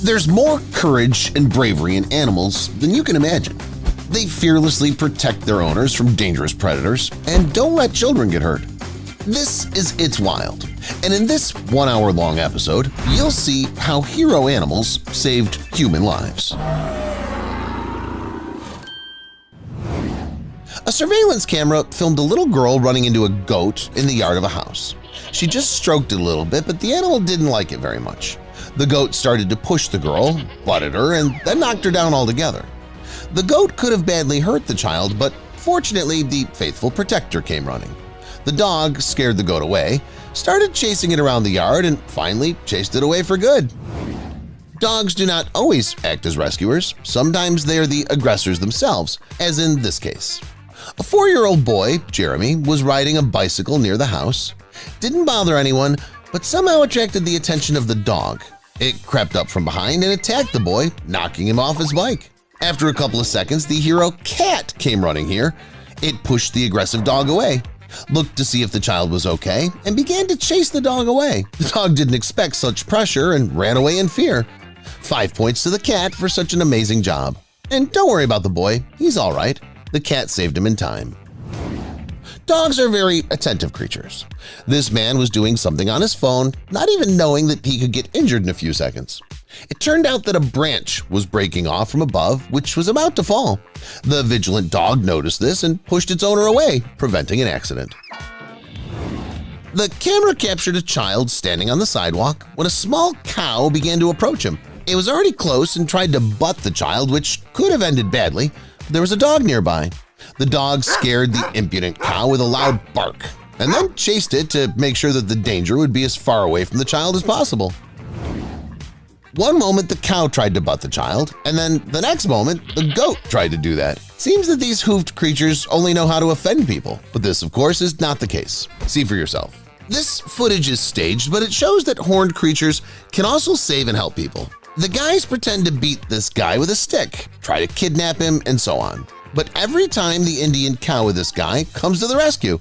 There's more courage and bravery in animals than you can imagine. They fearlessly protect their owners from dangerous predators and don't let children get hurt. This is It's Wild, and in this 1 hour-long episode, you'll see how hero animals saved human lives. A surveillance camera filmed a little girl running into a goat in the yard of a house. She just stroked it a little bit, but the animal didn't like it very much. The goat started to push the girl, butted her, and then knocked her down altogether. The goat could have badly hurt the child, but fortunately the faithful protector came running. The dog scared the goat away, started chasing it around the yard, and finally chased it away for good. Dogs do not always act as rescuers. Sometimes they are the aggressors themselves, as in this case. A 4-year-old boy, Jeremy, was riding a bicycle near the house. Didn't bother anyone, but somehow attracted the attention of the dog. It crept up from behind and attacked the boy, knocking him off his bike. After a couple of seconds, the hero cat came running here. It pushed the aggressive dog away, looked to see if the child was okay, and began to chase the dog away. The dog didn't expect such pressure and ran away in fear. 5 points to the cat for such an amazing job. And don't worry about the boy, he's all right. The cat saved him in time. Dogs are very attentive creatures. This man was doing something on his phone, not even knowing that he could get injured in a few seconds. It turned out that a branch was breaking off from above, which was about to fall. The vigilant dog noticed this and pushed its owner away, preventing an accident. The camera captured a child standing on the sidewalk when a small cow began to approach him. It was already close and tried to butt the child, which could have ended badly. There was a dog nearby. The dog scared the impudent cow with a loud bark and then chased it to make sure that the danger would be as far away from the child as possible. One moment the cow tried to butt the child, and then the next moment the goat tried to do that. Seems that these hoofed creatures only know how to offend people, but this, of course, is not the case. See for yourself. This footage is staged, but it shows that horned creatures can also save and help people. The guys pretend to beat this guy with a stick, try to kidnap him, and so on. But every time the Indian cow with this guy comes to the rescue,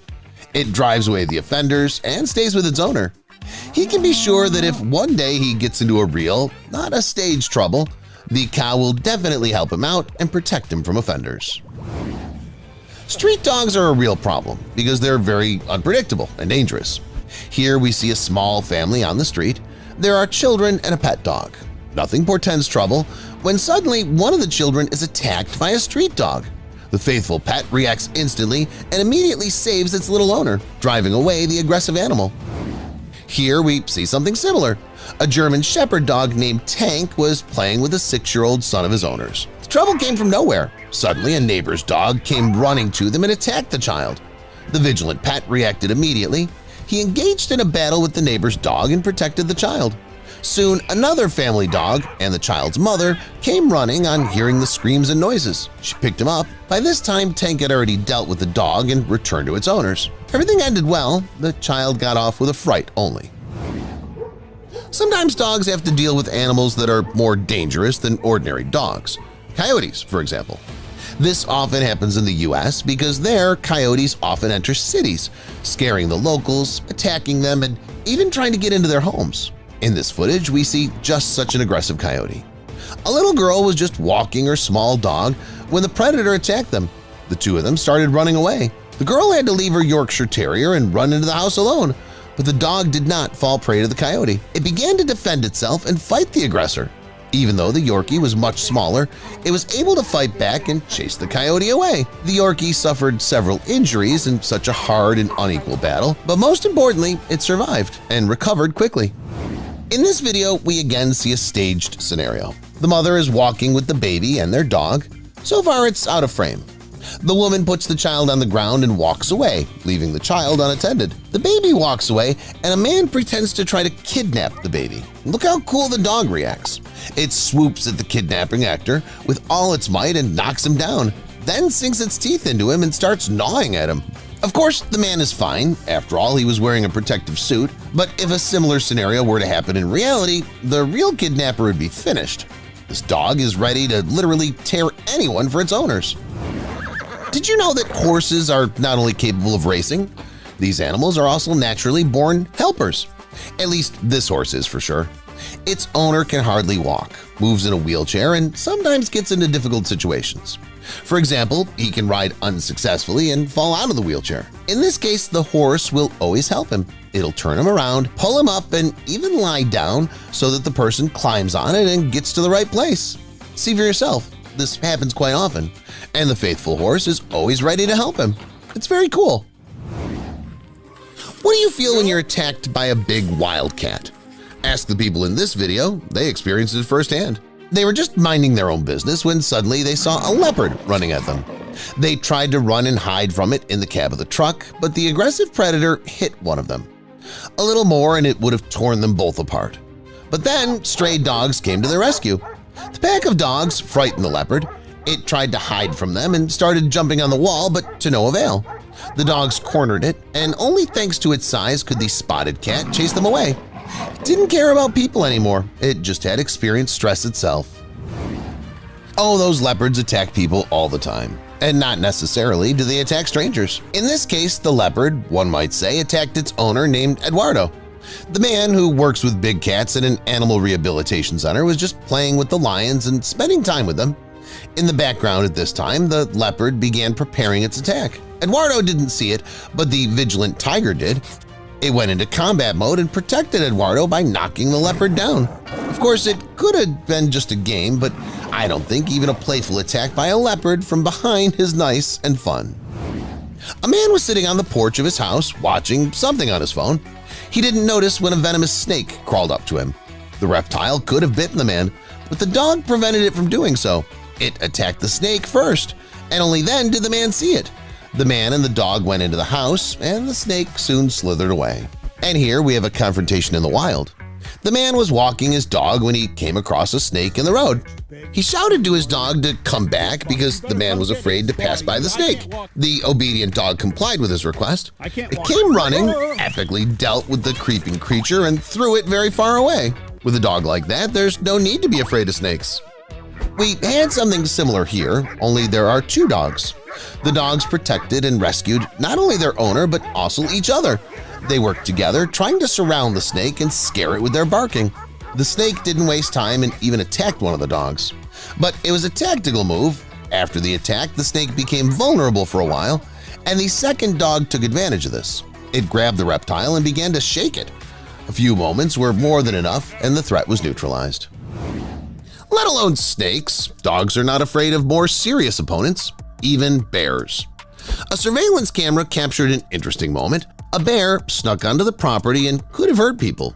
it drives away the offenders and stays with its owner. He can be sure that if one day he gets into a real, not a stage trouble, the cow will definitely help him out and protect him from offenders. Street dogs are a real problem because they're very unpredictable and dangerous. Here we see a small family on the street. There are children and a pet dog. Nothing portends trouble when suddenly one of the children is attacked by a street dog. The faithful pet reacts instantly and immediately saves its little owner, driving away the aggressive animal. Here we see something similar. A German shepherd dog named Tank was playing with a 6-year-old son of his owner's. The trouble came from nowhere. Suddenly, a neighbor's dog came running to them and attacked the child. The vigilant pet reacted immediately. He engaged in a battle with the neighbor's dog and protected the child. Soon, another family dog and the child's mother came running on hearing the screams and noises. She picked him up. By this time, Tank had already dealt with the dog and returned to its owners. Everything ended well. The child got off with a fright only. Sometimes dogs have to deal with animals that are more dangerous than ordinary dogs. Coyotes, for example. This often happens in the US because there, coyotes often enter cities, scaring the locals, attacking them, and even trying to get into their homes. In this footage, we see just such an aggressive coyote. A little girl was just walking her small dog when the predator attacked them. The two of them started running away. The girl had to leave her Yorkshire Terrier and run into the house alone, but the dog did not fall prey to the coyote. It began to defend itself and fight the aggressor. Even though the Yorkie was much smaller, it was able to fight back and chase the coyote away. The Yorkie suffered several injuries in such a hard and unequal battle, but most importantly, it survived and recovered quickly. In this video, we again see a staged scenario. The mother is walking with the baby and their dog. So far, it's out of frame. The woman puts the child on the ground and walks away, leaving the child unattended. The baby walks away, and a man pretends to try to kidnap the baby. Look how cool the dog reacts. It swoops at the kidnapping actor with all its might and knocks him down, then sinks its teeth into him and starts gnawing at him. Of course, the man is fine. After all, he was wearing a protective suit. But if a similar scenario were to happen in reality, the real kidnapper would be finished. This dog is ready to literally tear anyone for its owners. Did you know that horses are not only capable of racing? These animals are also naturally born helpers. At least this horse is for sure. Its owner can hardly walk, moves in a wheelchair, and sometimes gets into difficult situations. For example, he can ride unsuccessfully and fall out of the wheelchair. In this case, the horse will always help him. It'll turn him around, pull him up, and even lie down so that the person climbs on it and gets to the right place. See for yourself, this happens quite often, and the faithful horse is always ready to help him. It's very cool. What do you feel when you're attacked by a big wildcat? Ask the people in this video, they experienced it firsthand. They were just minding their own business when suddenly they saw a leopard running at them. They tried to run and hide from it in the cab of the truck, but the aggressive predator hit one of them. A little more and it would have torn them both apart. But then stray dogs came to their rescue. The pack of dogs frightened the leopard. It tried to hide from them and started jumping on the wall, but to no avail. The dogs cornered it, and only thanks to its size could the spotted cat chase them away. It didn't care about people anymore. It just had experienced stress itself. Oh, those leopards attack people all the time. And not necessarily do they attack strangers. In this case, the leopard, one might say, attacked its owner named Eduardo. The man who works with big cats at an animal rehabilitation center was just playing with the lions and spending time with them. In the background at this time, the leopard began preparing its attack. Eduardo didn't see it, but the vigilant tiger did. It went into combat mode and protected Eduardo by knocking the leopard down. Of course, it could have been just a game, but I don't think even a playful attack by a leopard from behind is nice and fun. A man was sitting on the porch of his house watching something on his phone. He didn't notice when a venomous snake crawled up to him. The reptile could have bitten the man, but the dog prevented it from doing so. It attacked the snake first, and only then did the man see it. The man and the dog went into the house, and the snake soon slithered away. And here we have a confrontation in the wild. The man was walking his dog when he came across a snake in the road. He shouted to his dog to come back because the man was afraid to pass by the snake. The obedient dog complied with his request. It came running, epically dealt with the creeping creature, and threw it very far away. With a dog like that, there's no need to be afraid of snakes. We had something similar here, only there are two dogs. The dogs protected and rescued not only their owner but also each other. They worked together, trying to surround the snake and scare it with their barking. The snake didn't waste time and even attacked one of the dogs. But it was a tactical move. After the attack, the snake became vulnerable for a while, and the second dog took advantage of this. It grabbed the reptile and began to shake it. A few moments were more than enough, and the threat was neutralized. Let alone snakes, dogs are not afraid of more serious opponents, even bears. A surveillance camera captured an interesting moment. A bear snuck onto the property and could have hurt people.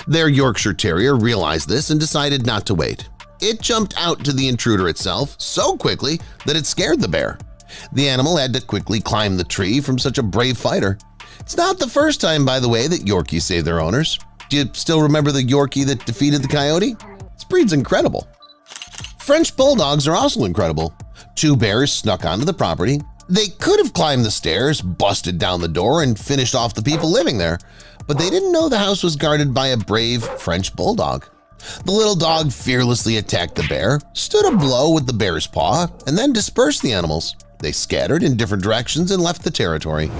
Their Yorkshire Terrier realized this and decided not to wait. It jumped out to the intruder itself so quickly that it scared the bear. The animal had to quickly climb the tree from such a brave fighter. It's not the first time, by the way, that Yorkies save their owners. Do you still remember the Yorkie that defeated the coyote? This breed's incredible. French bulldogs are also incredible. Two bears snuck onto the property. They could have climbed the stairs, busted down the door, and finished off the people living there, but they didn't know the house was guarded by a brave French bulldog. The little dog fearlessly attacked the bear, stood a blow with the bear's paw, and then dispersed the animals. They scattered in different directions and left the territory.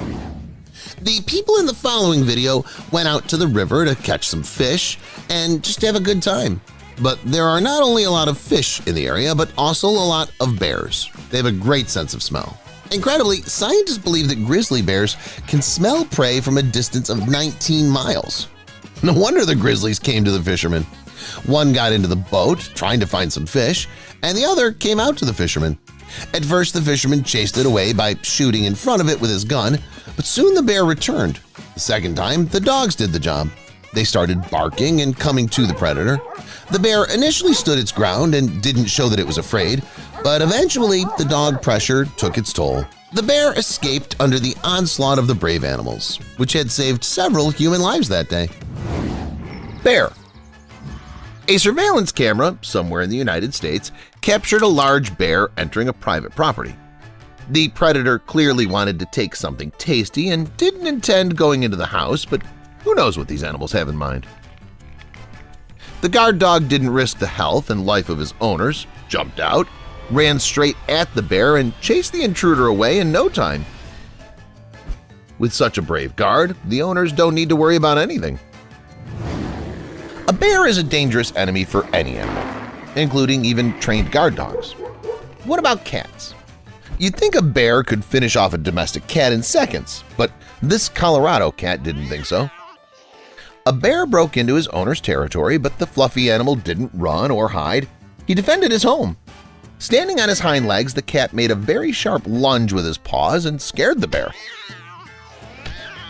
The people in the following video went out to the river to catch some fish and just have a good time. But there are not only a lot of fish in the area, but also a lot of bears. They have a great sense of smell. Incredibly, scientists believe that grizzly bears can smell prey from a distance of 19 miles. No wonder the grizzlies came to the fishermen. One got into the boat trying to find some fish, and the other came out to the fisherman. At first, the fisherman chased it away by shooting in front of it with his gun, but soon the bear returned. The second time, the dogs did the job. They started barking and coming to the predator. The bear initially stood its ground and didn't show that it was afraid, but eventually the dog pressure took its toll. The bear escaped under the onslaught of the brave animals, which had saved several human lives that day. Bear. A surveillance camera somewhere in the United States captured a large bear entering a private property. The predator clearly wanted to take something tasty and didn't intend going into the house, but who knows what these animals have in mind. The guard dog didn't risk the health and life of his owners, jumped out, ran straight at the bear, and chased the intruder away in no time. With such a brave guard, the owners don't need to worry about anything. A bear is a dangerous enemy for any animal, including even trained guard dogs. What about cats? You'd think a bear could finish off a domestic cat in seconds, but this Colorado cat didn't think so. A bear broke into his owner's territory, but the fluffy animal didn't run or hide. He defended his home. Standing on his hind legs, the cat made a very sharp lunge with his paws and scared the bear.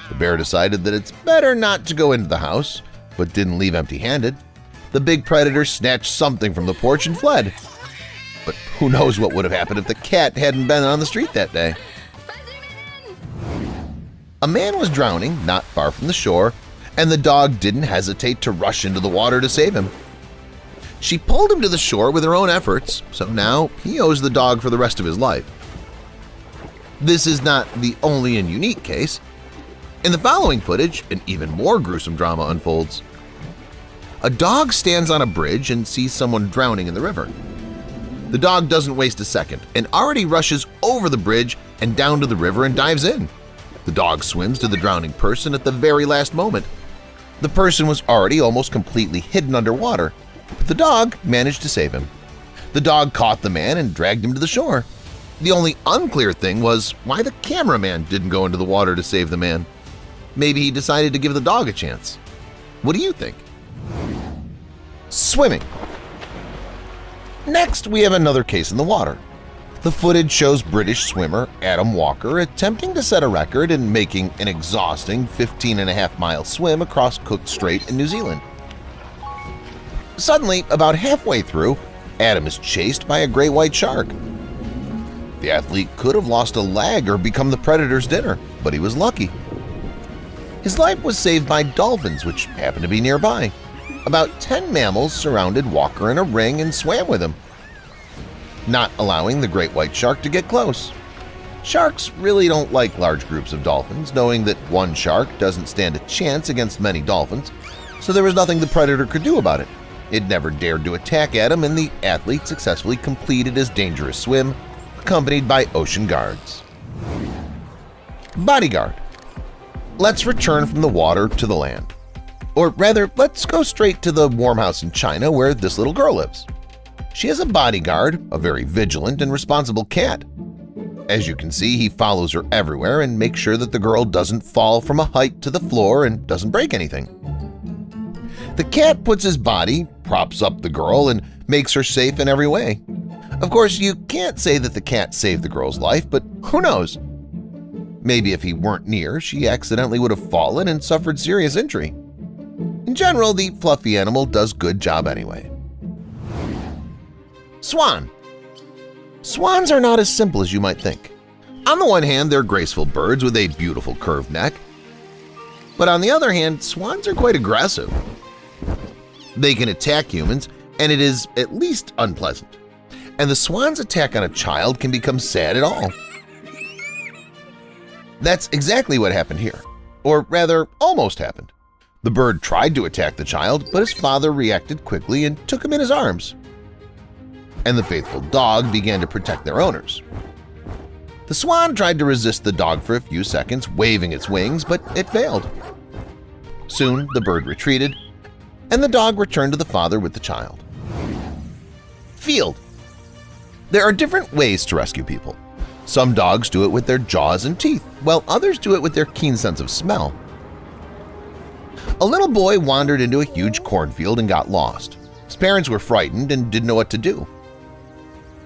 The bear decided that it's better not to go into the house, but didn't leave empty-handed. The big predator snatched something from the porch and fled. But who knows what would have happened if the cat hadn't been on the street that day. A man was drowning not far from the shore, and the dog didn't hesitate to rush into the water to save him. She pulled him to the shore with her own efforts, so now he owes the dog for the rest of his life. This is not the only and unique case. In the following footage, an even more gruesome drama unfolds. A dog stands on a bridge and sees someone drowning in the river. The dog doesn't waste a second and already rushes over the bridge and down to the river and dives in. The dog swims to the drowning person at the very last moment. The person was already almost completely hidden underwater, but the dog managed to save him. The dog caught the man and dragged him to the shore. The only unclear thing was why the cameraman didn't go into the water to save the man. Maybe he decided to give the dog a chance. What do you think? Swimming. Next, we have another case in the water. The footage shows British swimmer Adam Walker attempting to set a record and making an exhausting 15.5-mile swim across Cook Strait in New Zealand. Suddenly, about halfway through, Adam is chased by a great white shark. The athlete could have lost a leg or become the predator's dinner, but he was lucky. His life was saved by dolphins, which happened to be nearby. About 10 mammals surrounded Walker in a ring and swam with him, not allowing the great white shark to get close. Sharks really don't like large groups of dolphins, knowing that one shark doesn't stand a chance against many dolphins, so there was nothing the predator could do about it. It never dared to attack Adam, and the athlete successfully completed his dangerous swim, accompanied by ocean guards. Bodyguard. Let's return from the water to the land. Or rather, let's go straight to the warm house in China where this little girl lives. She has a bodyguard, a very vigilant and responsible cat. As you can see, he follows her everywhere and makes sure that the girl doesn't fall from a height to the floor and doesn't break anything. The cat puts his body, props up the girl, and makes her safe in every way. Of course, you can't say that the cat saved the girl's life, but who knows? Maybe if he weren't near, she accidentally would have fallen and suffered serious injury. In general, the fluffy animal does a good job anyway. Swan. Swans are not as simple as you might think. On the one hand, they're graceful birds with a beautiful curved neck. But on the other hand, swans are quite aggressive. They can attack humans, and it is at least unpleasant. And the swan's attack on a child can become sad at all. That's exactly what happened here, or rather, almost happened. The bird tried to attack the child, but his father reacted quickly and took him in his arms. And the faithful dog began to protect their owners. The swan tried to resist the dog for a few seconds, waving its wings, but it failed. Soon, the bird retreated, and the dog returned to the father with the child. Field. There are different ways to rescue people. Some dogs do it with their jaws and teeth, while others do it with their keen sense of smell. A little boy wandered into a huge cornfield and got lost. His parents were frightened and didn't know what to do.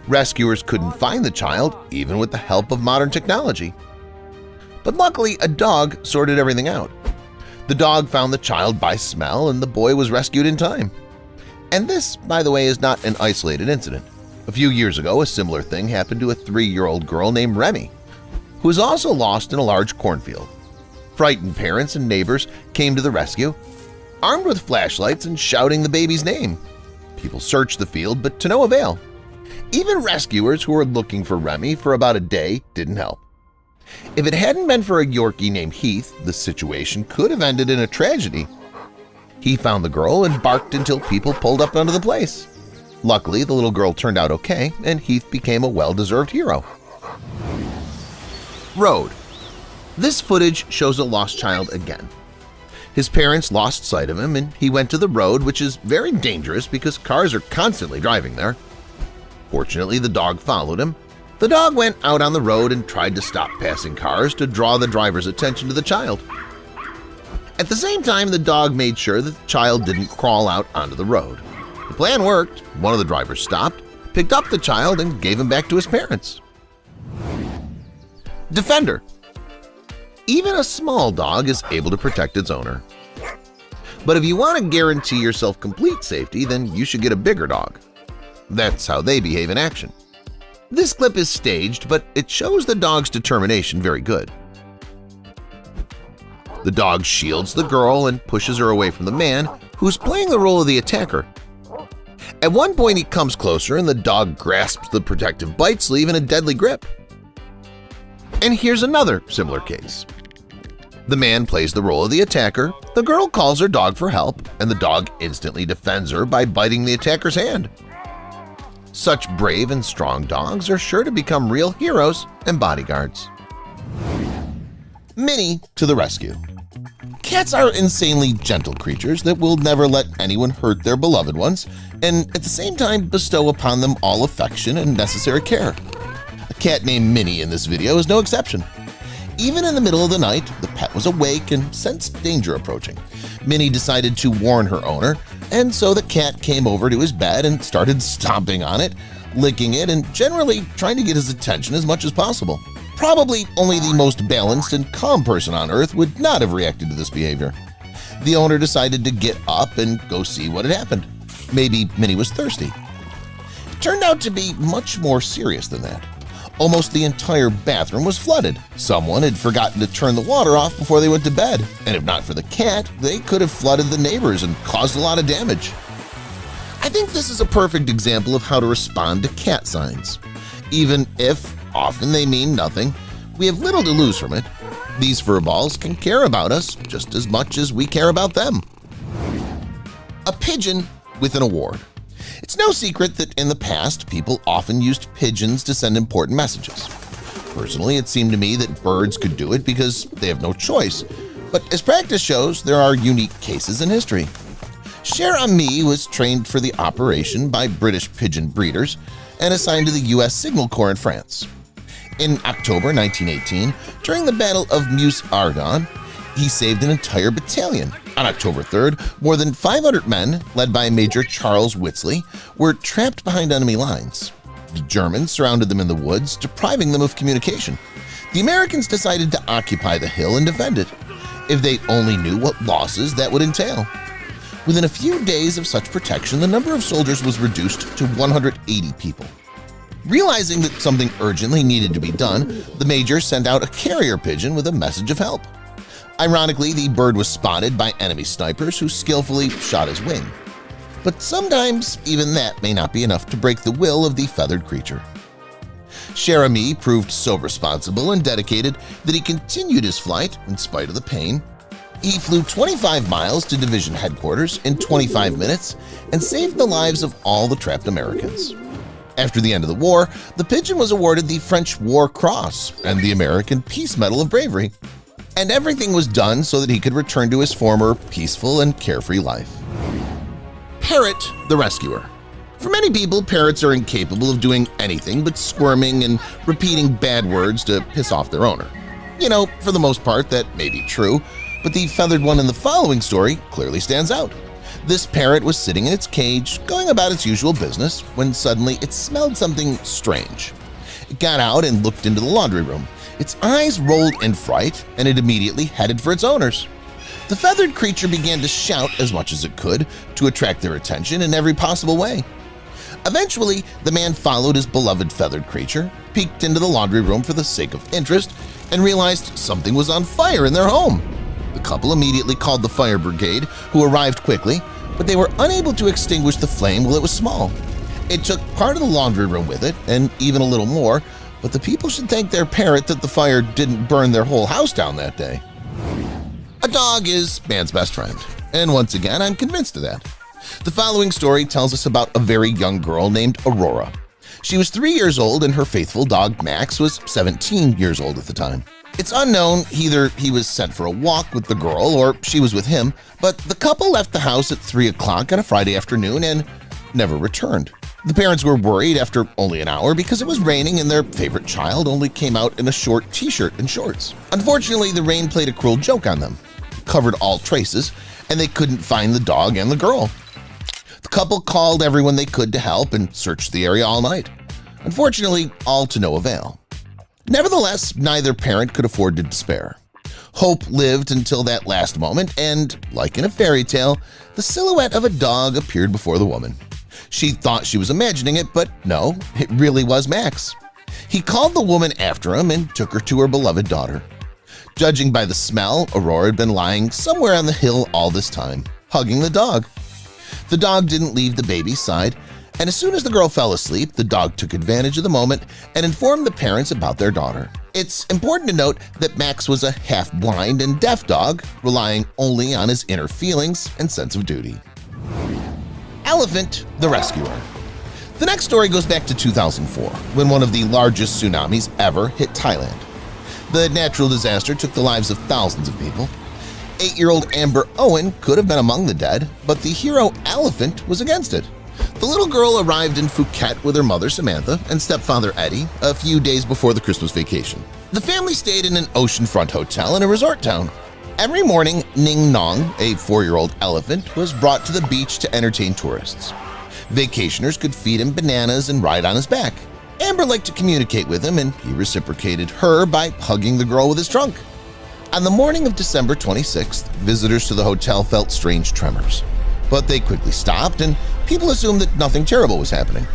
Rescuers couldn't find the child, even with the help of modern technology. But luckily, a dog sorted everything out. The dog found the child by smell, and the boy was rescued in time. And this, by the way, is not an isolated incident. A few years ago, a similar thing happened to a 3-year-old girl named Remy, who was also lost in a large cornfield. Frightened parents and neighbors came to the rescue, armed with flashlights and shouting the baby's name. People searched the field, but to no avail. Even rescuers who were looking for Remy for about a day didn't help. If it hadn't been for a Yorkie named Heath, the situation could have ended in a tragedy. He found the girl and barked until people pulled up onto the place. Luckily, the little girl turned out okay, and Heath became a well-deserved hero. Road. This footage shows a lost child again. His parents lost sight of him and he went to the road, which is very dangerous because cars are constantly driving there. Fortunately, the dog followed him. The dog went out on the road and tried to stop passing cars to draw the driver's attention to the child. At the same time, the dog made sure that the child didn't crawl out onto the road. The plan worked. One of the drivers stopped, picked up the child, and gave him back to his parents. Defender. Even a small dog is able to protect its owner. But if you want to guarantee yourself complete safety, then you should get a bigger dog. That's how they behave in action. This clip is staged, but it shows the dog's determination very good. The dog shields the girl and pushes her away from the man, who's playing the role of the attacker. At one point, he comes closer and the dog grasps the protective bite sleeve in a deadly grip. And here's another similar case. The man plays the role of the attacker, the girl calls her dog for help, and the dog instantly defends her by biting the attacker's hand. Such brave and strong dogs are sure to become real heroes and bodyguards. Minnie to the rescue. Cats are insanely gentle creatures that will never let anyone hurt their beloved ones and at the same time bestow upon them all affection and necessary care. A cat named Minnie in this video is no exception. Even in the middle of the night, the pet was awake and sensed danger approaching. Minnie decided to warn her owner, and so the cat came over to his bed and started stomping on it, licking it, and generally trying to get his attention as much as possible. Probably only the most balanced and calm person on Earth would not have reacted to this behavior. The owner decided to get up and go see what had happened. Maybe Minnie was thirsty. It turned out to be much more serious than that. Almost the entire bathroom was flooded. Someone had forgotten to turn the water off before they went to bed, and if not for the cat, they could have flooded the neighbors and caused a lot of damage. I think this is a perfect example of how to respond to cat signs. Even if often they mean nothing, we have little to lose from it. These furballs can care about us just as much as we care about them. A pigeon with an award. It's no secret that in the past, people often used pigeons to send important messages. Personally, it seemed to me that birds could do it because they have no choice, but as practice shows, there are unique cases in history. Cher Ami was trained for the operation by British pigeon breeders and assigned to the U.S. Signal Corps in France. In October 1918, during the Battle of Meuse-Argonne, he saved an entire battalion. On October 3rd, more than 500 men, led by Major Charles Whitsley, were trapped behind enemy lines. The Germans surrounded them in the woods, depriving them of communication. The Americans decided to occupy the hill and defend it. If they only knew what losses that would entail. Within a few days of such protection, the number of soldiers was reduced to 180 people. Realizing that something urgently needed to be done, the major sent out a carrier pigeon with a message of help. Ironically, the bird was spotted by enemy snipers who skillfully shot his wing. But sometimes even that may not be enough to break the will of the feathered creature. Cher Ami proved so responsible and dedicated that he continued his flight in spite of the pain. He flew 25 miles to division headquarters in 25 minutes and saved the lives of all the trapped Americans. After the end of the war, the pigeon was awarded the French War Cross and the American Peace Medal of Bravery. And everything was done so that he could return to his former peaceful and carefree life. Parrot the rescuer. For many people, parrots are incapable of doing anything but squirming and repeating bad words to piss off their owner. You know, for the most part, that may be true, but the feathered one in the following story clearly stands out. This parrot was sitting in its cage, going about its usual business, when suddenly it smelled something strange. It got out and looked into the laundry room. Its eyes rolled in fright, and it immediately headed for its owners. The feathered creature began to shout as much as it could to attract their attention in every possible way. Eventually, the man followed his beloved feathered creature, peeked into the laundry room for the sake of interest, and realized something was on fire in their home. The couple immediately called the fire brigade, who arrived quickly, but they were unable to extinguish the flame while it was small. It took part of the laundry room with it, and even a little more, but the people should thank their parrot that the fire didn't burn their whole house down that day. A dog is man's best friend, and once again, I'm convinced of that. The following story tells us about a very young girl named Aurora. She was 3 years old and her faithful dog Max was 17 years old at the time. It's unknown either he was sent for a walk with the girl or she was with him, but the couple left the house at 3 o'clock on a Friday afternoon and never returned. The parents were worried after only an hour because it was raining and their favorite child only came out in a short t-shirt and shorts. Unfortunately, the rain played a cruel joke on them, covered all traces, and they couldn't find the dog and the girl. The couple called everyone they could to help and searched the area all night. Unfortunately, all to no avail. Nevertheless, neither parent could afford to despair. Hope lived until that last moment, and, like in a fairy tale, the silhouette of a dog appeared before the woman. She thought she was imagining it, but no, it really was Max. He called the woman after him and took her to her beloved daughter. Judging by the smell, Aurora had been lying somewhere on the hill all this time, hugging the dog. The dog didn't leave the baby's side, and as soon as the girl fell asleep, the dog took advantage of the moment and informed the parents about their daughter. It's important to note that Max was a half-blind and deaf dog, relying only on his inner feelings and sense of duty. Elephant the Rescuer. The next story goes back to 2004, when one of the largest tsunamis ever hit Thailand. The natural disaster took the lives of thousands of people. 8-year-old Amber Owen could have been among the dead, but the hero elephant was against it. The little girl arrived in Phuket with her mother Samantha and stepfather Eddie a few days before the Christmas vacation. The family stayed in an oceanfront hotel in a resort town. Every morning, Ning Nong, a 4-year-old elephant, was brought to the beach to entertain tourists. Vacationers could feed him bananas and ride on his back. Amber liked to communicate with him, and he reciprocated her by hugging the girl with his trunk. On the morning of December 26th, visitors to the hotel felt strange tremors. But they quickly stopped, and people assumed that nothing terrible was happening.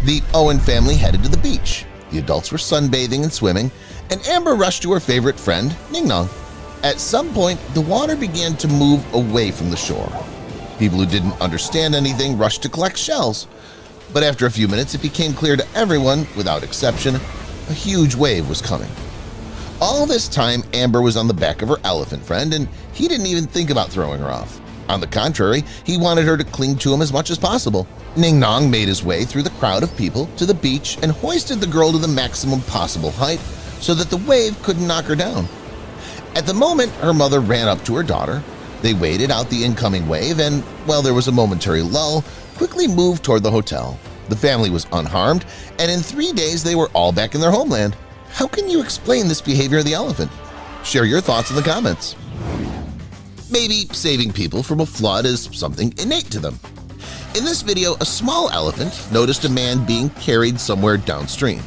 The Owen family headed to the beach. The adults were sunbathing and swimming, and Amber rushed to her favorite friend, Ning Nong. At some point, the water began to move away from the shore. People who didn't understand anything rushed to collect shells. But after a few minutes, it became clear to everyone, without exception, a huge wave was coming. All this time, Amber was on the back of her elephant friend, and he didn't even think about throwing her off. On the contrary, he wanted her to cling to him as much as possible. Ning Nong made his way through the crowd of people to the beach and hoisted the girl to the maximum possible height so that the wave couldn't knock her down. At the moment, her mother ran up to her daughter. They waited out the incoming wave and, while there was a momentary lull, quickly moved toward the hotel. The family was unharmed, and in 3 days they were all back in their homeland. How can you explain this behavior of the elephant? Share your thoughts in the comments. Maybe saving people from a flood is something innate to them. In this video, a small elephant noticed a man being carried somewhere downstream.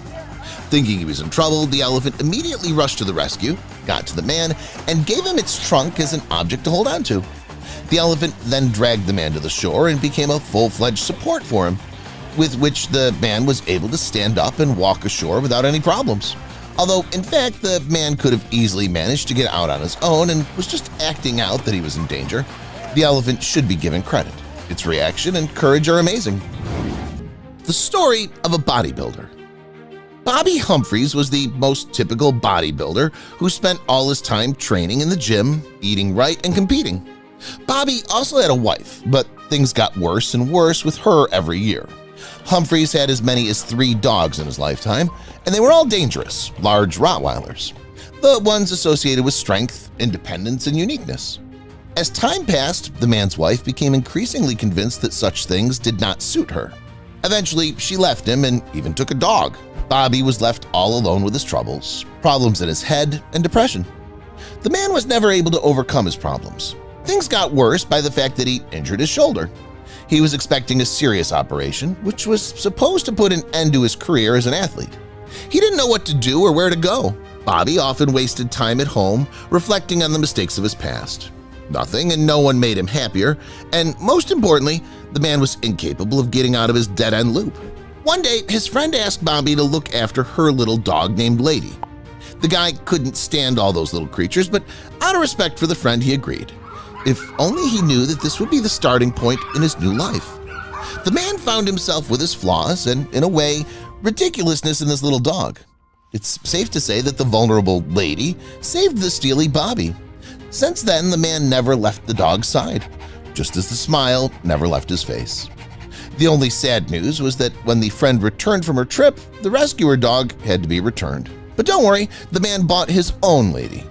Thinking he was in trouble, the elephant immediately rushed to the rescue, got to the man, and gave him its trunk as an object to hold on to. The elephant then dragged the man to the shore and became a full-fledged support for him, with which the man was able to stand up and walk ashore without any problems. Although, in fact, the man could have easily managed to get out on his own and was just acting out that he was in danger, the elephant should be given credit. Its reaction and courage are amazing. The story of a bodybuilder. Bobby Humphries was the most typical bodybuilder who spent all his time training in the gym, eating right, and competing. Bobby also had a wife, but things got worse and worse with her every year. Humphries had as many as 3 dogs in his lifetime, and they were all dangerous, large Rottweilers, the ones associated with strength, independence, and uniqueness. As time passed, the man's wife became increasingly convinced that such things did not suit her. Eventually, she left him and even took a dog. Bobby was left all alone with his troubles, problems in his head, and depression. The man was never able to overcome his problems. Things got worse by the fact that he injured his shoulder. He was expecting a serious operation, which was supposed to put an end to his career as an athlete. He didn't know what to do or where to go. Bobby often wasted time at home reflecting on the mistakes of his past. Nothing and no one made him happier, and most importantly, the man was incapable of getting out of his dead-end loop. One day, his friend asked Bobby to look after her little dog named Lady. The guy couldn't stand all those little creatures, but out of respect for the friend, he agreed. If only he knew that this would be the starting point in his new life. The man found himself with his flaws and, in a way, ridiculousness in this little dog. It's safe to say that the vulnerable Lady saved the steely Bobby. Since then, the man never left the dog's side, just as the smile never left his face. The only sad news was that when the friend returned from her trip, the rescuer dog had to be returned. But don't worry, the man bought his own lady.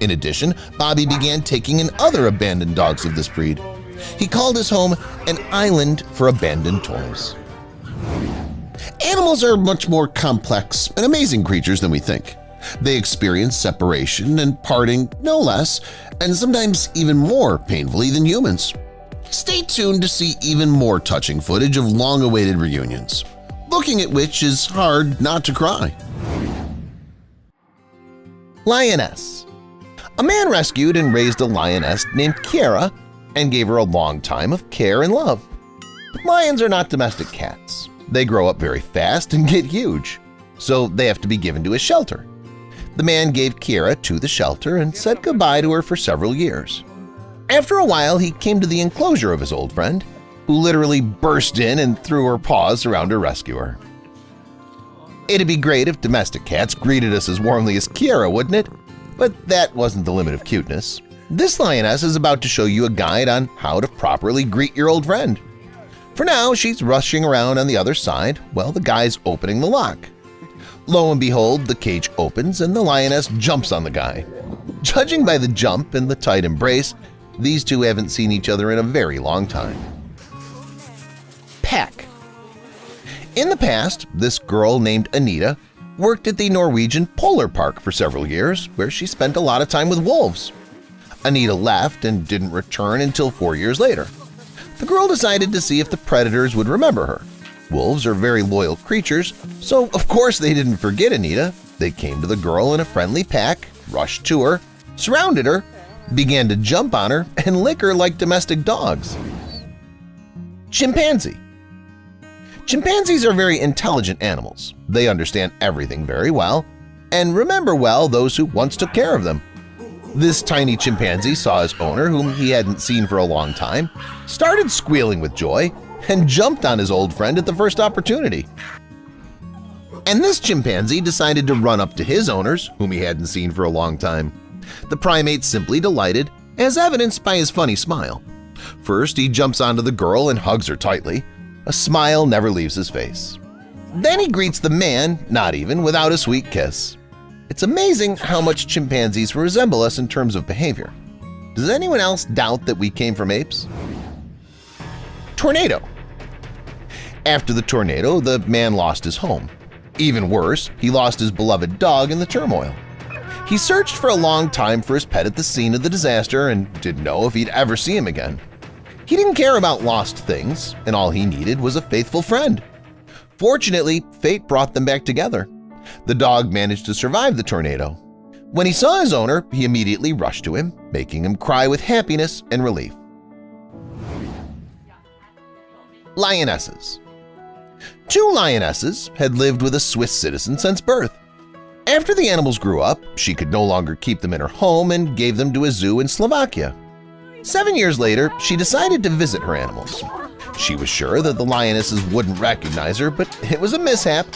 In addition, Bobby began taking in other abandoned dogs of this breed. He called his home an island for abandoned toys. Animals are much more complex and amazing creatures than we think. They experience separation and parting no less, and sometimes even more painfully than humans. Stay tuned to see even more touching footage of long-awaited reunions, looking at which is hard not to cry. Lioness. A man rescued and raised a lioness named Kiara and gave her a long time of care and love. But lions are not domestic cats. They grow up very fast and get huge, so they have to be given to a shelter. The man gave Kiara to the shelter and said goodbye to her for several years. After a while, he came to the enclosure of his old friend, who literally burst in and threw her paws around her rescuer. It'd be great if domestic cats greeted us as warmly as Kiara, wouldn't it? But that wasn't the limit of cuteness. This lioness is about to show you a guide on how to properly greet your old friend. For now, she's rushing around on the other side while the guy's opening the lock. Lo and behold, the cage opens and the lioness jumps on the guy. Judging by the jump and the tight embrace, these two haven't seen each other in a very long time. Pack. In the past, this girl named Anita worked at the Norwegian Polar Park for several years, where she spent a lot of time with wolves. Anita left and didn't return until 4 years later. The girl decided to see if the predators would remember her. Wolves are very loyal creatures, so of course they didn't forget Anita. They came to the girl in a friendly pack, rushed to her, surrounded her, began to jump on her, and lick her like domestic dogs. Chimpanzee. Chimpanzees are very intelligent animals. They understand everything very well and remember well those who once took care of them. This tiny chimpanzee saw his owner, whom he hadn't seen for a long time, started squealing with joy, and jumped on his old friend at the first opportunity. And this chimpanzee decided to run up to his owners, whom he hadn't seen for a long time. The primate simply delighted, as evidenced by his funny smile. First, he jumps onto the girl and hugs her tightly. A smile never leaves his face. Then he greets the man, not even without a sweet kiss. It's amazing how much chimpanzees resemble us in terms of behavior. Does anyone else doubt that we came from apes? Tornado. After the tornado, the man lost his home. Even worse, he lost his beloved dog in the turmoil. He searched for a long time for his pet at the scene of the disaster and didn't know if he'd ever see him again. He didn't care about lost things, and all he needed was a faithful friend. Fortunately, fate brought them back together. The dog managed to survive the tornado. When he saw his owner, he immediately rushed to him, making him cry with happiness and relief. Lionesses. 2 lionesses had lived with a Swiss citizen since birth. After the animals grew up, she could no longer keep them in her home and gave them to a zoo in Slovakia. 7 years later, she decided to visit her animals. She was sure that the lionesses wouldn't recognize her, but it was a mishap.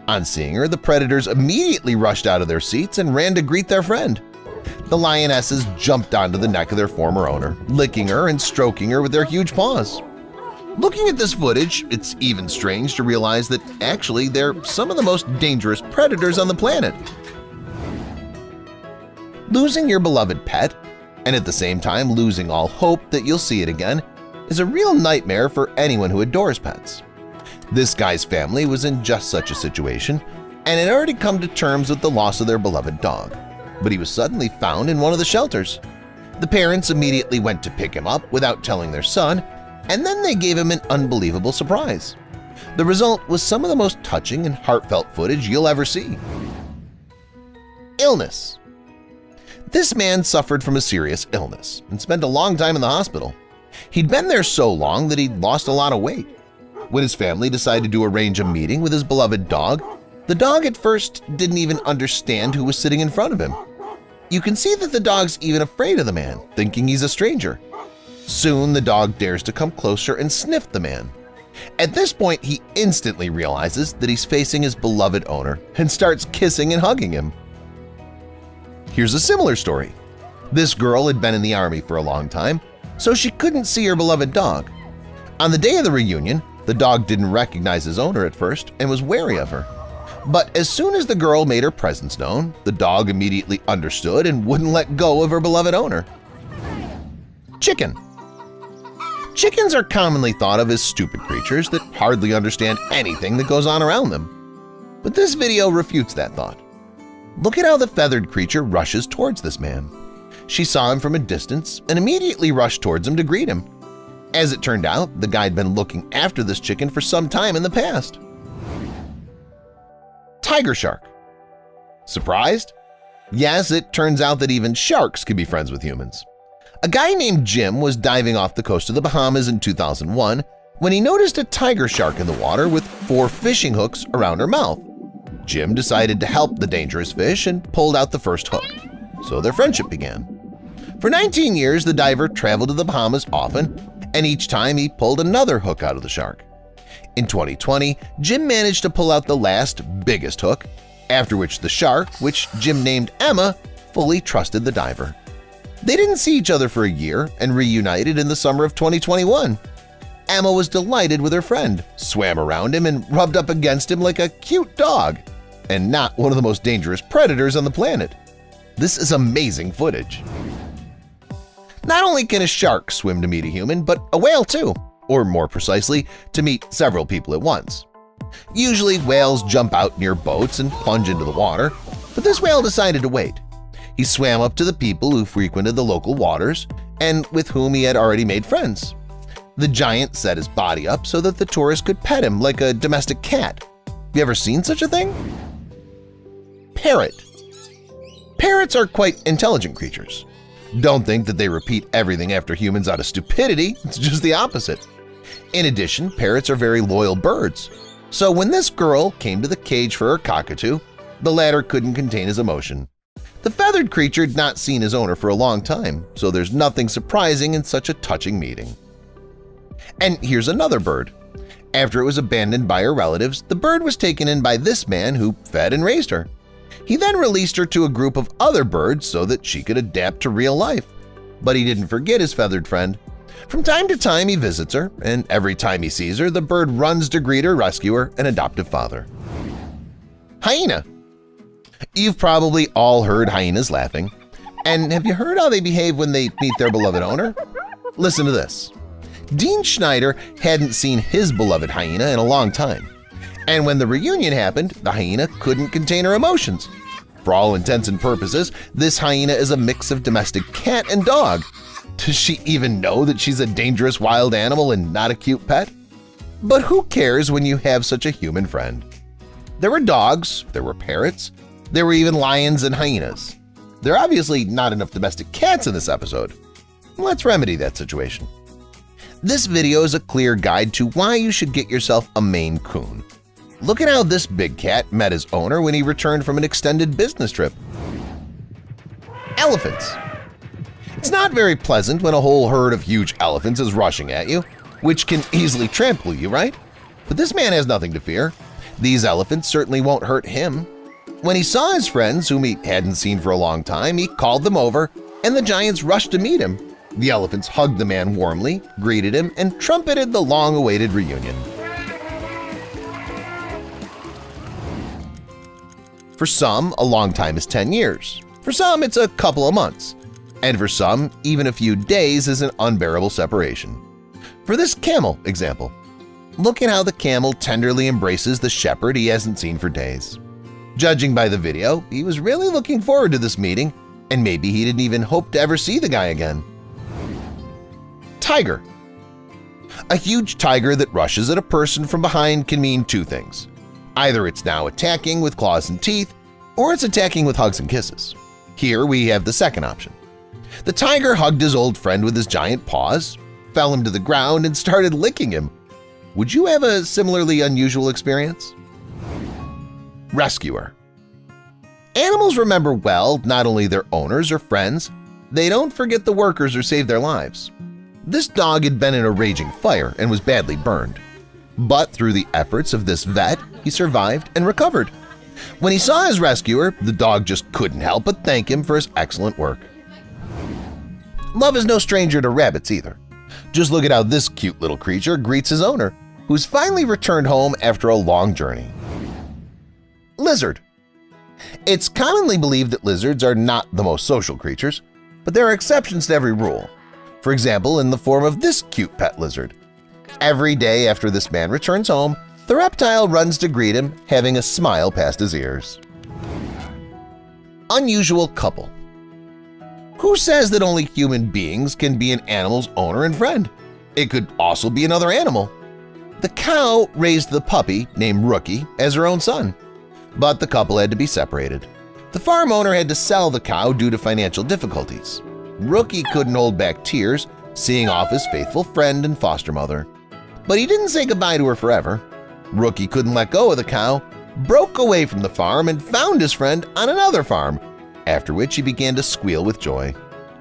On seeing her, the predators immediately rushed out of their seats and ran to greet their friend. The lionesses jumped onto the neck of their former owner, licking her and stroking her with their huge paws. Looking at this footage, it's even strange to realize that actually they're some of the most dangerous predators on the planet. Losing your beloved pet, and at the same time losing all hope that you'll see it again, is a real nightmare for anyone who adores pets. This guy's family was in just such a situation and had already come to terms with the loss of their beloved dog, but he was suddenly found in one of the shelters. The parents immediately went to pick him up without telling their son, and then they gave him an unbelievable surprise. The result was some of the most touching and heartfelt footage you'll ever see. Illness. This man suffered from a serious illness and spent a long time in the hospital. He'd been there so long that he'd lost a lot of weight. When his family decided to arrange a meeting with his beloved dog, the dog at first didn't even understand who was sitting in front of him. You can see that the dog's even afraid of the man, thinking he's a stranger. Soon the dog dares to come closer and sniff the man. At this point, he instantly realizes that he's facing his beloved owner and starts kissing and hugging him. Here's a similar story. This girl had been in the army for a long time, so she couldn't see her beloved dog. On the day of the reunion, the dog didn't recognize his owner at first and was wary of her. But as soon as the girl made her presence known, the dog immediately understood and wouldn't let go of her beloved owner. Chicken. Chickens are commonly thought of as stupid creatures that hardly understand anything that goes on around them. But this video refutes that thought. Look at how the feathered creature rushes towards this man. She saw him from a distance and immediately rushed towards him to greet him. As it turned out, the guy had been looking after this chicken for some time in the past. Tiger shark. Surprised? Yes, it turns out that even sharks can be friends with humans. A guy named Jim was diving off the coast of the Bahamas in 2001 when he noticed a tiger shark in the water with 4 fishing hooks around her mouth. Jim decided to help the dangerous fish and pulled out the first hook. So their friendship began. For 19 years, the diver traveled to the Bahamas often, and each time he pulled another hook out of the shark. In 2020, Jim managed to pull out the last, biggest hook, after which the shark, which Jim named Emma, fully trusted the diver. They didn't see each other for a year and reunited in the summer of 2021. Emma was delighted with her friend, swam around him and rubbed up against him like a cute dog, and not one of the most dangerous predators on the planet. This is amazing footage. Not only can a shark swim to meet a human, but a whale too, or more precisely, to meet several people at once. Usually whales jump out near boats and plunge into the water, but this whale decided to wait. He swam up to the people who frequented the local waters and with whom he had already made friends. The giant set his body up so that the tourists could pet him like a domestic cat. You ever seen such a thing? Parrot. Parrots are quite intelligent creatures. Don't think that they repeat everything after humans out of stupidity, it's just the opposite. In addition, parrots are very loyal birds. So when this girl came to the cage for her cockatoo, the latter couldn't contain his emotion. The feathered creature had not seen his owner for a long time, so there's nothing surprising in such a touching meeting. And here's another bird. After it was abandoned by her relatives, the bird was taken in by this man who fed and raised her. He then released her to a group of other birds so that she could adapt to real life. But he didn't forget his feathered friend. From time to time he visits her, and every time he sees her, the bird runs to greet her rescuer and adoptive father. Hyena. You've probably all heard hyenas laughing. And have you heard how they behave when they meet their beloved owner? Listen to this. Dean Schneider hadn't seen his beloved hyena in a long time. And when the reunion happened, the hyena couldn't contain her emotions. For all intents and purposes, this hyena is a mix of domestic cat and dog. Does she even know that she's a dangerous wild animal and not a cute pet? But who cares when you have such a human friend? There were dogs, there were parrots, there were even lions and hyenas. There are obviously not enough domestic cats in this episode. Let's remedy that situation. This video is a clear guide to why you should get yourself a Maine Coon. Look at how this big cat met his owner when he returned from an extended business trip. Elephants. It's not very pleasant when a whole herd of huge elephants is rushing at you, which can easily trample you, right? But this man has nothing to fear. These elephants certainly won't hurt him. When he saw his friends, whom he hadn't seen for a long time, he called them over, and the giants rushed to meet him. The elephants hugged the man warmly, greeted him, and trumpeted the long-awaited reunion. For some, a long time is 10 years. For some, it's a couple of months. And for some, even a few days is an unbearable separation. For this camel example, look at how the camel tenderly embraces the shepherd he hasn't seen for days. Judging by the video, he was really looking forward to this meeting, and maybe he didn't even hope to ever see the guy again. Tiger. A huge tiger that rushes at a person from behind can mean two things. Either it's now attacking with claws and teeth, or it's attacking with hugs and kisses. Here we have the second option. The tiger hugged his old friend with his giant paws, fell him to the ground, and started licking him. Would you have a similarly unusual experience? Rescuer. Animals remember well not only their owners or friends, they don't forget the workers or save their lives. This dog had been in a raging fire and was badly burned. But through the efforts of this vet, he survived and recovered. When he saw his rescuer, the dog just couldn't help but thank him for his excellent work. Love is no stranger to rabbits either. Just look at how this cute little creature greets his owner, who's finally returned home after a long journey. Lizard. It's commonly believed that lizards are not the most social creatures, but there are exceptions to every rule. For example, in the form of this cute pet lizard. Every day after this man returns home, the reptile runs to greet him, having a smile past his ears. Unusual couple. Who says that only human beings can be an animal's owner and friend? It could also be another animal. The cow raised the puppy, named Rookie, as her own son. But the couple had to be separated. The farm owner had to sell the cow due to financial difficulties. Rookie couldn't hold back tears, seeing off his faithful friend and foster mother. But he didn't say goodbye to her forever. Rookie couldn't let go of the cow, broke away from the farm, and found his friend on another farm, after which he began to squeal with joy.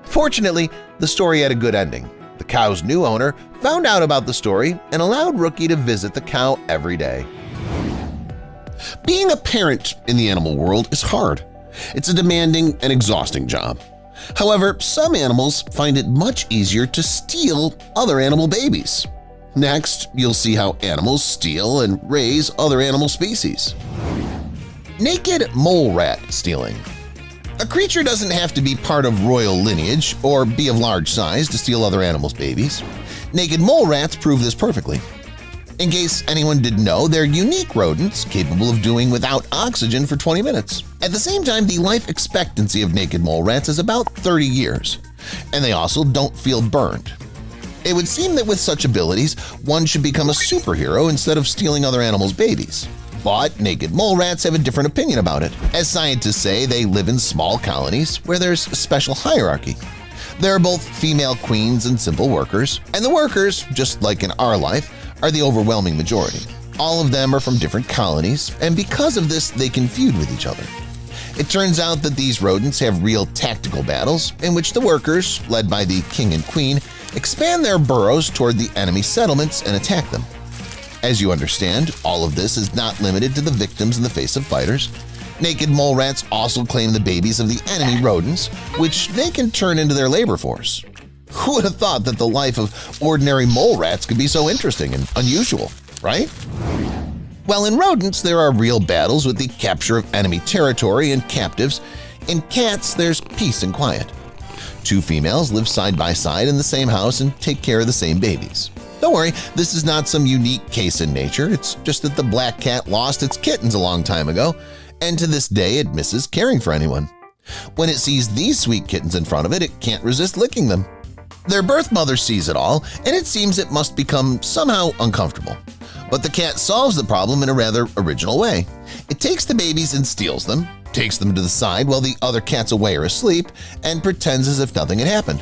Fortunately, the story had a good ending. The cow's new owner found out about the story and allowed Rookie to visit the cow every day. Being a parent in the animal world is hard. It's a demanding and exhausting job. However, some animals find it much easier to steal other animal babies. Next, you'll see how animals steal and raise other animal species. Naked mole rat stealing. A creature doesn't have to be part of royal lineage or be of large size to steal other animals' babies. Naked mole rats prove this perfectly. In case anyone didn't know, they're unique rodents capable of doing without oxygen for 20 minutes. At the same time, the life expectancy of naked mole rats is about 30 years, and they also don't feel burned. It would seem that with such abilities, one should become a superhero instead of stealing other animals' babies. But naked mole rats have a different opinion about it. As scientists say, they live in small colonies where there's a special hierarchy. There are both female queens and simple workers, and the workers, just like in our life, are the overwhelming majority. All of them are from different colonies, and because of this, they can feud with each other. It turns out that these rodents have real tactical battles in which the workers, led by the king and queen, expand their burrows toward the enemy settlements and attack them. As you understand, all of this is not limited to the victims in the face of fighters. Naked mole rats also claim the babies of the enemy rodents, which they can turn into their labor force. Who would have thought that the life of ordinary mole rats could be so interesting and unusual, right? While in rodents, there are real battles with the capture of enemy territory and captives. In cats, there's peace and quiet. Two females live side by side in the same house and take care of the same babies. Don't worry, this is not some unique case in nature. It's just that the black cat lost its kittens a long time ago, and to this day it misses caring for anyone. When it sees these sweet kittens in front of it, it can't resist licking them. Their birth mother sees it all, and it seems it must become somehow uncomfortable. But the cat solves the problem in a rather original way. It takes the babies and steals them, takes them to the side while the other cats away are asleep, and pretends as if nothing had happened.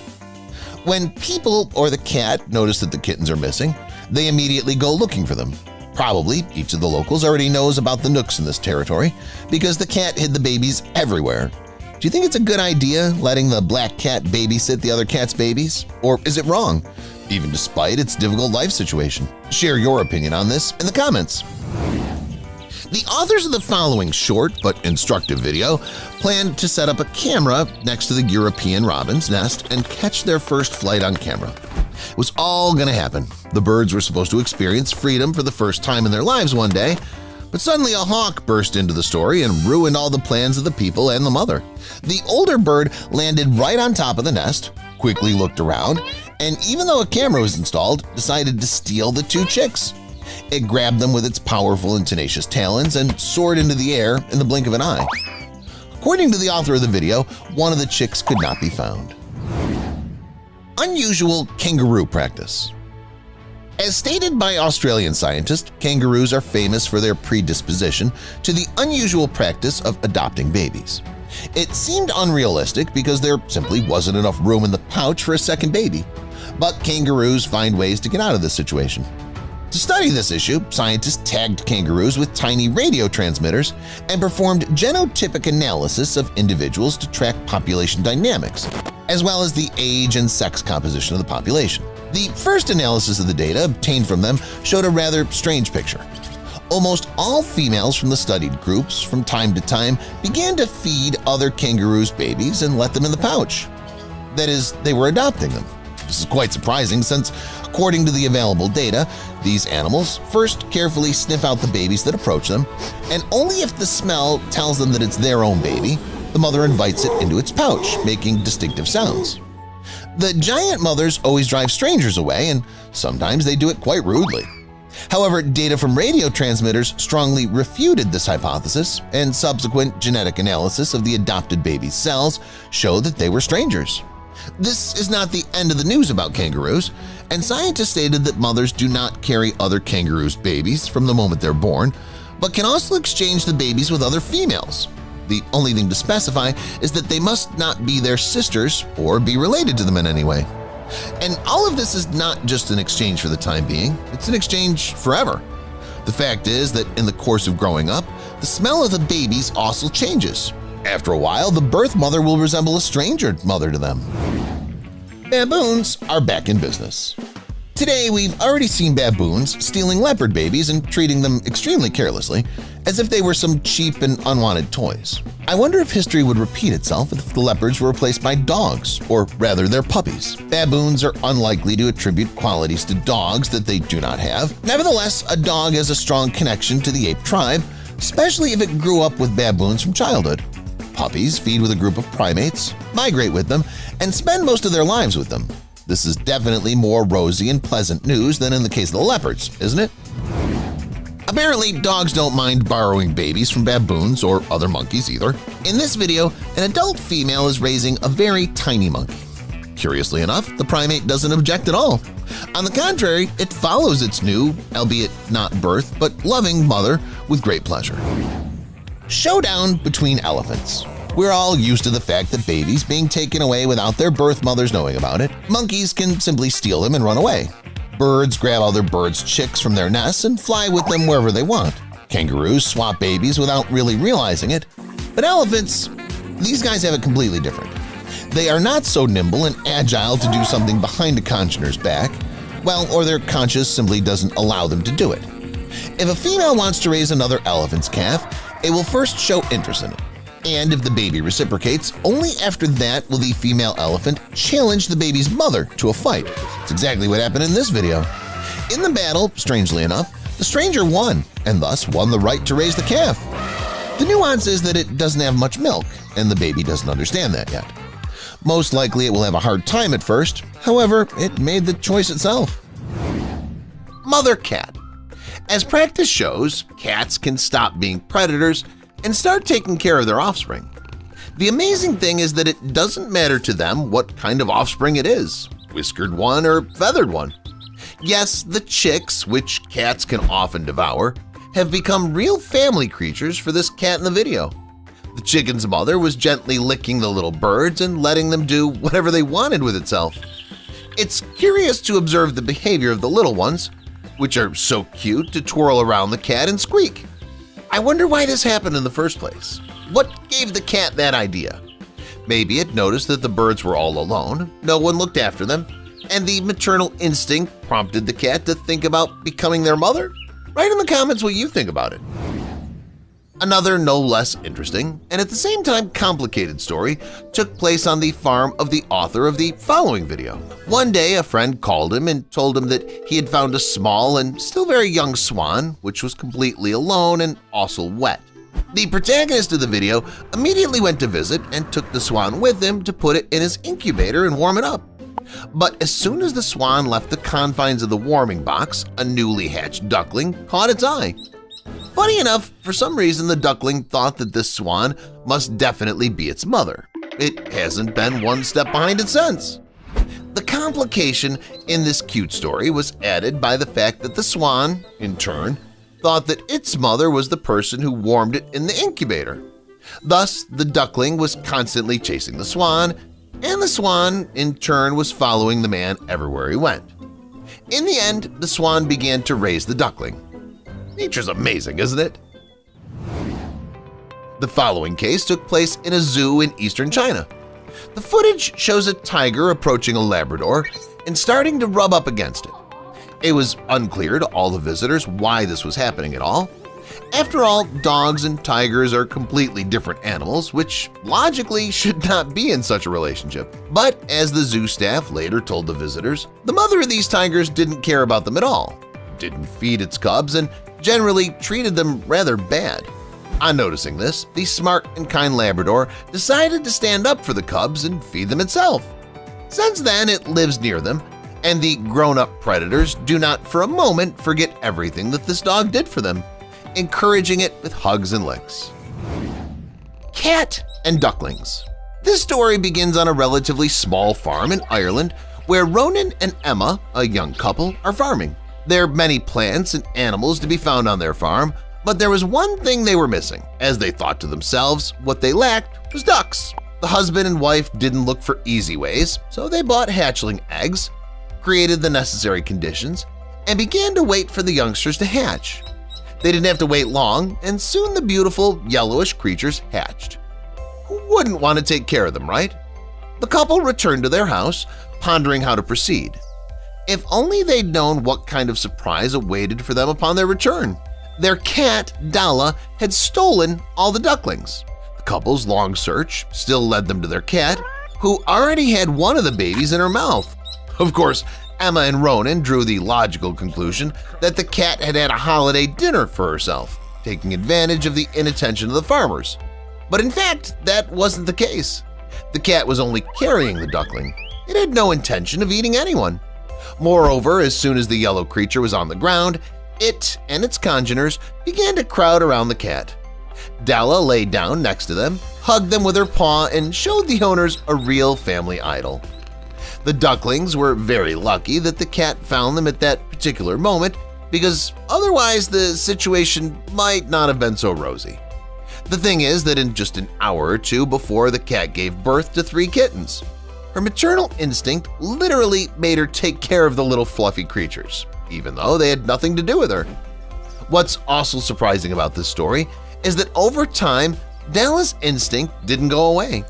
When people or the cat notice that the kittens are missing, they immediately go looking for them. Probably each of the locals already knows about the nooks in this territory because the cat hid the babies everywhere. Do you think it's a good idea letting the black cat babysit the other cat's babies? Or is it wrong, even despite its difficult life situation? Share your opinion on this in the comments. The authors of the following short but instructive video planned to set up a camera next to the European robin's nest and catch their first flight on camera. It was all going to happen. The birds were supposed to experience freedom for the first time in their lives one day, but suddenly a hawk burst into the story and ruined all the plans of the people and the mother. The older bird landed right on top of the nest, quickly looked around, and even though a camera was installed, decided to steal the two chicks. It grabbed them with its powerful and tenacious talons and soared into the air in the blink of an eye. According to the author of the video, one of the chicks could not be found. Unusual kangaroo practice. As stated by Australian scientists, kangaroos are famous for their predisposition to the unusual practice of adopting babies. It seemed unrealistic because there simply wasn't enough room in the pouch for a second baby, but kangaroos find ways to get out of this situation. To study this issue, scientists tagged kangaroos with tiny radio transmitters and performed genotypic analysis of individuals to track population dynamics, as well as the age and sex composition of the population. The first analysis of the data obtained from them showed a rather strange picture. Almost all females from the studied groups from time to time began to feed other kangaroos' babies and let them in the pouch. That is, they were adopting them. This is quite surprising since, according to the available data, these animals first carefully sniff out the babies that approach them, and only if the smell tells them that it's their own baby, the mother invites it into its pouch, making distinctive sounds. The giant mothers always drive strangers away, and sometimes they do it quite rudely. However, data from radio transmitters strongly refuted this hypothesis, and subsequent genetic analysis of the adopted baby's cells showed that they were strangers. This is not the end of the news about kangaroos, and scientists stated that mothers do not carry other kangaroos' babies from the moment they're born, but can also exchange the babies with other females. The only thing to specify is that they must not be their sisters or be related to them in any way. And all of this is not just an exchange for the time being, it's an exchange forever. The fact is that in the course of growing up, the smell of the babies also changes. After a while, the birth mother will resemble a stranger mother to them. Baboons are back in business. Today, we've already seen baboons stealing leopard babies and treating them extremely carelessly, as if they were some cheap and unwanted toys. I wonder if history would repeat itself if the leopards were replaced by dogs, or rather their puppies. Baboons are unlikely to attribute qualities to dogs that they do not have. Nevertheless, a dog has a strong connection to the ape tribe, especially if it grew up with baboons from childhood. Puppies feed with a group of primates, migrate with them, and spend most of their lives with them. This is definitely more rosy and pleasant news than in the case of the leopards, isn't it? Apparently, dogs don't mind borrowing babies from baboons or other monkeys either. In this video, an adult female is raising a very tiny monkey. Curiously enough, the primate doesn't object at all. On the contrary, it follows its new, albeit not birth, but loving mother with great pleasure. Showdown between elephants. We're all used to the fact that babies being taken away without their birth mothers knowing about it. Monkeys can simply steal them and run away. Birds grab other birds' chicks from their nests and fly with them wherever they want. Kangaroos swap babies without really realizing it. But elephants, these guys have it completely different. They are not so nimble and agile to do something behind a congener's back, well, or their conscience simply doesn't allow them to do it. If a female wants to raise another elephant's calf, it will first show interest in it. And if the baby reciprocates, only after that will the female elephant challenge the baby's mother to a fight. It's exactly what happened in this video. In the battle, strangely enough, the stranger won, and thus won the right to raise the calf. The nuance is that it doesn't have much milk, and the baby doesn't understand that yet. Most likely it will have a hard time at first, however, it made the choice itself. Mother cat. As practice shows, cats can stop being predators and start taking care of their offspring. The amazing thing is that it doesn't matter to them what kind of offspring it is, whiskered one or feathered one. Yes, the chicks, which cats can often devour, have become real family creatures for this cat in the video. The chicken's mother was gently licking the little birds and letting them do whatever they wanted with itself. It's curious to observe the behavior of the little ones, which are so cute to twirl around the cat and squeak. I wonder why this happened in the first place. What gave the cat that idea? Maybe it noticed that the birds were all alone, no one looked after them, and the maternal instinct prompted the cat to think about becoming their mother? Write in the comments what you think about it. Another no less interesting, and at the same time complicated story took place on the farm of the author of the following video. One day a friend called him and told him that he had found a small and still very young swan which was completely alone and also wet. The protagonist of the video immediately went to visit and took the swan with him to put it in his incubator and warm it up. But as soon as the swan left the confines of the warming box, a newly hatched duckling caught its eye. Funny enough, for some reason the duckling thought that this swan must definitely be its mother. It hasn't been one step behind it since. The complication in this cute story was added by the fact that the swan, in turn, thought that its mother was the person who warmed it in the incubator. Thus, the duckling was constantly chasing the swan, and the swan, in turn, was following the man everywhere he went. In the end, the swan began to raise the duckling. Nature's amazing, isn't it? The following case took place in a zoo in eastern China. The footage shows a tiger approaching a Labrador and starting to rub up against it. It was unclear to all the visitors why this was happening at all. After all, dogs and tigers are completely different animals, which logically should not be in such a relationship. But as the zoo staff later told the visitors, the mother of these tigers didn't care about them at all, didn't feed its cubs, and generally treated them rather bad. On noticing this, the smart and kind Labrador decided to stand up for the cubs and feed them itself. Since then, it lives near them, and the grown-up predators do not for a moment forget everything that this dog did for them, encouraging it with hugs and licks. Cat and ducklings. This story begins on a relatively small farm in Ireland where Ronan and Emma, a young couple, are farming. There are many plants and animals to be found on their farm, but there was one thing they were missing. As they thought to themselves, what they lacked was ducks. The husband and wife didn't look for easy ways, so they bought hatchling eggs, created the necessary conditions, and began to wait for the youngsters to hatch. They didn't have to wait long, and soon the beautiful yellowish creatures hatched. Who wouldn't want to take care of them, right? The couple returned to their house, pondering how to proceed. If only they'd known what kind of surprise awaited for them upon their return. Their cat, Dalla, had stolen all the ducklings. The couple's long search still led them to their cat, who already had one of the babies in her mouth. Of course, Emma and Ronan drew the logical conclusion that the cat had had a holiday dinner for herself, taking advantage of the inattention of the farmers. But in fact, that wasn't the case. The cat was only carrying the duckling. It had no intention of eating anyone. Moreover, as soon as the yellow creature was on the ground, it and its congeners began to crowd around the cat. Dalla lay down next to them, hugged them with her paw, and showed the owners a real family idol. The ducklings were very lucky that the cat found them at that particular moment, because otherwise the situation might not have been so rosy. The thing is that in just an hour or two before the cat gave birth to 3 kittens, her maternal instinct literally made her take care of the little fluffy creatures, even though they had nothing to do with her. What's also surprising about this story is that over time, Dalla's instinct didn't go away.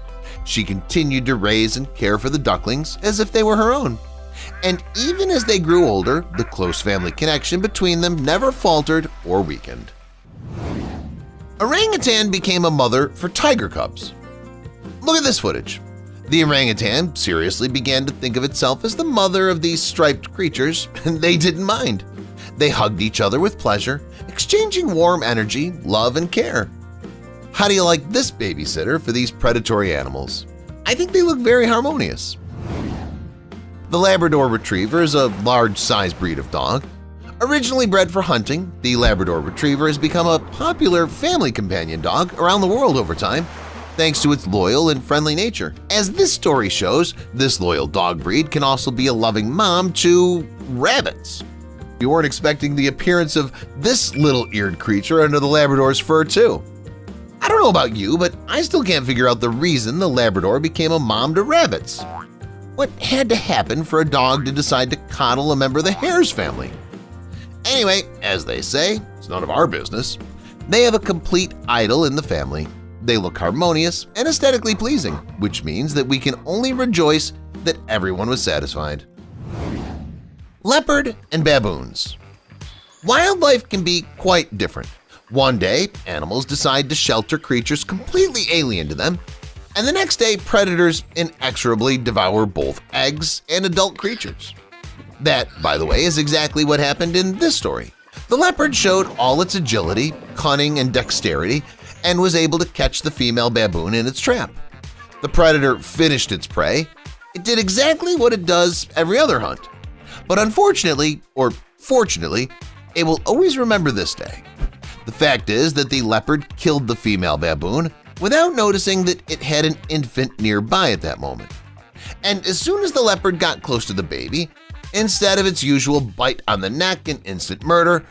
She continued to raise and care for the ducklings as if they were her own. And even as they grew older, the close family connection between them never faltered or weakened. Orangutan became a mother for tiger cubs. Look at this footage. The orangutan seriously began to think of itself as the mother of these striped creatures, and they didn't mind. They hugged each other with pleasure, exchanging warm energy, love, and care. How do you like this babysitter for these predatory animals? I think they look very harmonious. The Labrador Retriever is a large-sized breed of dog. Originally bred for hunting, the Labrador Retriever has become a popular family companion dog around the world over time, thanks to its loyal and friendly nature. As this story shows, this loyal dog breed can also be a loving mom to rabbits. You weren't expecting the appearance of this little-eared creature under the Labrador's fur, too. I don't know about you, but I still can't figure out the reason the Labrador became a mom to rabbits. What had to happen for a dog to decide to coddle a member of the hare's family? Anyway, as they say, it's none of our business. They have a complete idol in the family. They look harmonious and aesthetically pleasing, which means that we can only rejoice that everyone was satisfied. Leopard and baboons. Wildlife can be quite different. One day, animals decide to shelter creatures completely alien to them, and the next day, predators inexorably devour both eggs and adult creatures. That, by the way, is exactly what happened in this story. The leopard showed all its agility, cunning, and dexterity and was able to catch the female baboon in its trap. The predator finished its prey. It did exactly what it does every other hunt. But unfortunately, or fortunately, it will always remember this day. The fact is that the leopard killed the female baboon without noticing that it had an infant nearby at that moment. And as soon as the leopard got close to the baby, instead of its usual bite on the neck and instant murder,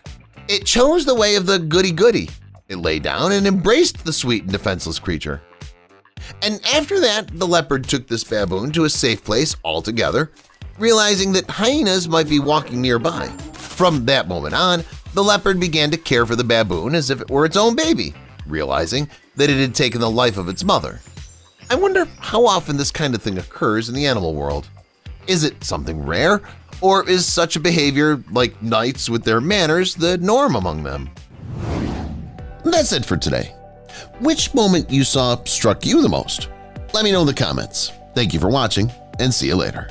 it chose the way of the goody-goody. It lay down and embraced the sweet and defenseless creature. And after that, the leopard took this baboon to a safe place altogether, realizing that hyenas might be walking nearby. From that moment on, the leopard began to care for the baboon as if it were its own baby, realizing that it had taken the life of its mother. I wonder how often this kind of thing occurs in the animal world. Is it something rare, or is such a behavior, like knights with their manners, the norm among them? That's it for today. Which moment you saw struck you the most? Let me know in the comments. Thank you for watching, and see you later.